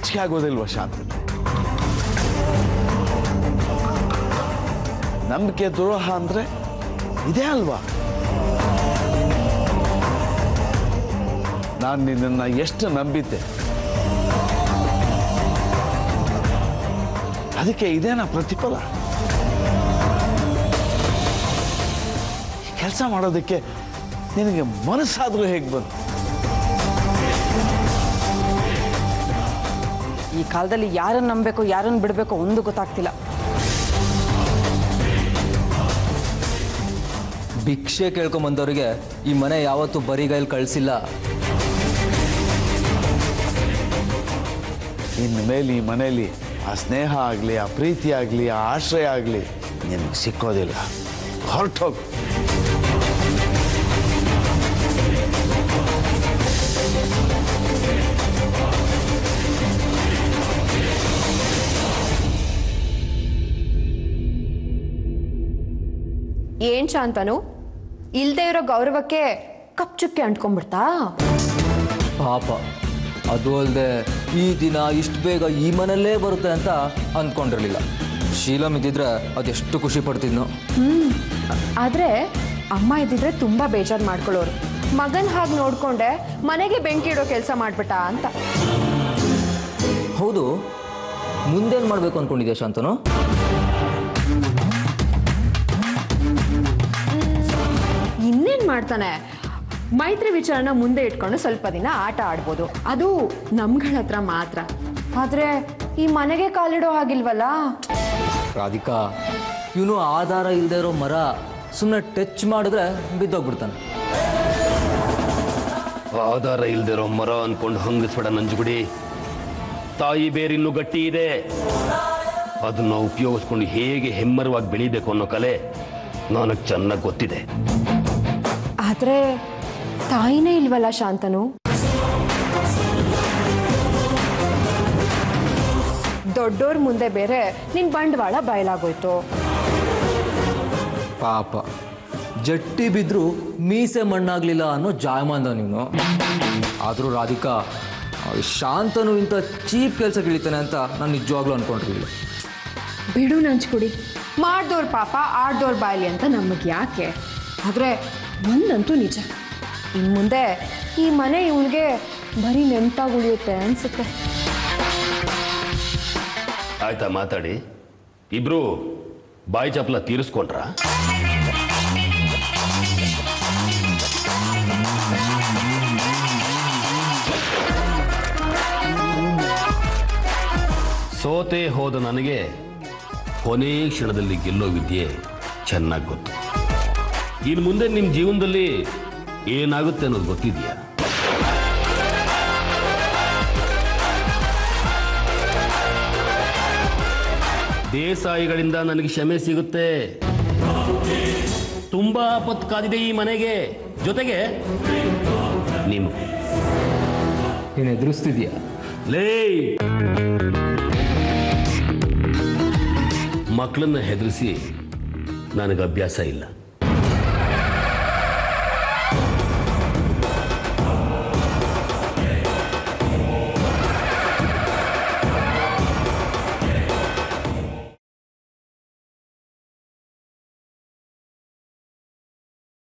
ನಾಚಿಕೆ ಆಗೋದಿಲ್ವ ಶಾಂತ? ನಂಬಿಕೆ ದ್ರೋಹ ಅಂದ್ರೆ ಇದೇ ಅಲ್ವಾ? ನಾನು ನಿನ್ನನ್ನ ಎಷ್ಟು ನಂಬಿದ್ದೆ, ಅದಕ್ಕೆ ಇದೇನಾ ಪ್ರತಿಫಲ? ಕೆಲಸ ಮಾಡೋದಕ್ಕೆ ನಿನಗೆ ಮನಸ್ಸಾದ್ರೂ ಹೇಗೆ ಬಂತು? ಈ ಕಾಲದಲ್ಲಿ ಯಾರನ್ನು ನಂಬಬೇಕು ಯಾರನ್ನು ಬಿಡಬೇಕು ಒಂದು ಗೊತ್ತಾಗ್ತಿಲ್ಲ. ಭಿಕ್ಷೆ ಕೇಳ್ಕೊಂಬಂದವ್ರಿಗೆ ಈ ಮನೆ ಯಾವತ್ತೂ ಬರಿಗೈಲಿ ಕಳಿಸಿಲ್ಲ. ಇನ್ಮೇಲೆ ಈ ಮನೆಯಲ್ಲಿ ಆ ಸ್ನೇಹ ಆಗಲಿ, ಆ ಪ್ರೀತಿ ಆಗಲಿ, ಆ ಆಶ್ರಯ ಆಗಲಿ ನಿನಗೆ ಸಿಕ್ಕೋದಿಲ್ಲ. ಹೊರಟೋಗು. ಏನ್ ಶಾಂತನು, ಇಲ್ದೇ ಇರೋ ಗೌರವಕ್ಕೆ ಕಪ್ ಚುಕ್ಕೆ ಅಂಟ್ಕೊಂಡ್ಬಿಡ್ತಾ? ಪಾಪ, ಅದು ಅಲ್ಲದೆ ಈ ದಿನ ಇಷ್ಟು ಬೇಗ ಈ ಮನೆಯಲ್ಲೇ ಬರುತ್ತೆ ಅಂತ ಅಂದ್ಕೊಂಡಿರಲಿಲ್ಲ. ಶೀಲಂ ಇದ್ದಿದ್ರೆ ಅದೆಷ್ಟು ಖುಷಿ ಪಡ್ತಿದ್ನು. ಆದ್ರೆ ಅಮ್ಮ ಇದ್ದಿದ್ರೆ ತುಂಬಾ ಬೇಜಾರು ಮಾಡ್ಕೊಳ್ಳೋರು. ಮಗನ್ ಹಾಗೆ ನೋಡ್ಕೊಂಡೆ ಮನೆಗೆ ಬೆಂಕಿ ಇಡೋ ಕೆಲಸ ಮಾಡ್ಬಿಟ್ಟ ಅಂತ. ಹೌದು, ಮುಂದೇನು ಮಾಡಬೇಕು ಅಂದ್ಕೊಂಡಿದ್ಯಾ ಶಾಂತನು? ಇನ್ನೇನ್ ಮಾಡ್ತಾನೆ, ಮೈತ್ರಿ ವಿಚಾರನ ಮುಂದೆ ಇಟ್ಕೊಂಡು ಸ್ವಲ್ಪ ದಿನ ಆಟ ಆಡ್ಬೋದು, ಅದು ನಮ್ಗಳ ಹತ್ರ ಮಾತ್ರ. ಆದ್ರೆ ಈ ಮನೆಗೆ ಕಾಲಿಡೋ ಹಾಗಿಲ್ವಲ್ಲ. ರಾಧಿಕಾ, ಇವನು ಆಧಾರ ಇಲ್ಲದೆ ಇರೋ ಮರ, ಸುಮ್ಮನೆ ಟಚ್ ಮಾಡಿದ್ರೆ ಬಿದ್ದೋಗ್ಬಿಡ್ತಾನೆ. ಆಧಾರ ಇಲ್ದಿರೋ ಮರ ಅನ್ಕೊಂಡು ಹಂಗಿಸ್ಬೇಡ ನಂಜುಗುಡಿ. ತಾಯಿ ಬೇರಿನ್ನೂ ಗಟ್ಟಿ ಇದೆ, ಅದನ್ನ ಉಪಯೋಗಿಸ್ಕೊಂಡು ಹೇಗೆ ಹೆಮ್ಮರವಾಗಿ ಬೆಳಿಬೇಕು ಅನ್ನೋ ಕಲೆ ನನಗೆ ಚೆನ್ನಾಗಿ ಗೊತ್ತಿದೆ. ಆದ್ರೆ ತಾಯಿನೇ ಇಲ್ವಲ್ಲ ಶಾಂತನು. ದೊಡ್ಡೋರ್ ಮುಂದೆ ಬೇರೆ ನಿನ್ ಬಂಡವಾಳ ಬಯಲಾಗೋಯ್ತು. ಪಾಪ, ಜಟ್ಟಿ ಬಿದ್ದರೂ ಮೀಸೆ ಮಣ್ಣಾಗ್ಲಿಲ್ಲ ಅನ್ನೋ ಜಾಯಮಾನ್ದ ನೀನು. ಆದರೂ ರಾಧಿಕಾ, ಶಾಂತನು ಇಂಥ ಚೀಪ್ ಕೆಲಸ ಇಳಿತಾನೆ ಅಂತ ನಾನು ನಿಜವಾಗ್ಲೂ ಅನ್ಕೊಂಡಿರಲಿಲ್ಲ. ಬಿಡು ನಂಚ್ಕುಡಿ, ಮಾಡ್ದೋರ್ ಪಾಪ ಆಡ್ದೋರ್ ಬಾಯ್ಲಿ ಅಂತ ನಮಗೆ ಯಾಕೆ? ಆದ್ರೆ ಒಂದಂತೂ ನಿಜ, ಇನ್ನು ಮುಂದೆ ಈ ಮನೆ ಇವನಿಗೆ ಬರೀ ನೆನಪಾಗಿ ಉಳಿಯುತ್ತೆ ಅನ್ಸುತ್ತೆ. ಆಯ್ತಾ ಮಾತಾಡಿ? ಇಬ್ರು ಬಾಯಿ ಚಪ್ಪಲ ತೀರಿಸ್ಕೊಂಡ್ರ? ಸೋತೆ ಹೋದ ನನಗೆ ಕೊನೆ ಕ್ಷಣದಲ್ಲಿ ಗೆಲ್ಲೋ ವಿದ್ಯೆ ಚೆನ್ನಾಗಿ ಗೊತ್ತು. ಇನ್ನು ಮುಂದೆ ನಿಮ್ಮ ಜೀವನದಲ್ಲಿ ಏನಾಗುತ್ತೆ ಅನ್ನೋದು ಗೊತ್ತಿದೆಯಾ? ದೇಸಾಯಿಗಳಿಂದ ನನಗೆ ಕ್ಷಮೆ ಸಿಗುತ್ತೆ. ತುಂಬಾ ಆಪತ್ತು ಕಾದಿದೆ ಈ ಮನೆಗೆ. ಜೊತೆಗೆ ನೀನು ಎದುರಿಸ್ತಿದ್ಯಾ? ಲೇ, ಮಕ್ಕಳನ್ನ ಹೆದರಿಸಿ ನನಗೆ ಅಭ್ಯಾಸ ಇಲ್ಲ.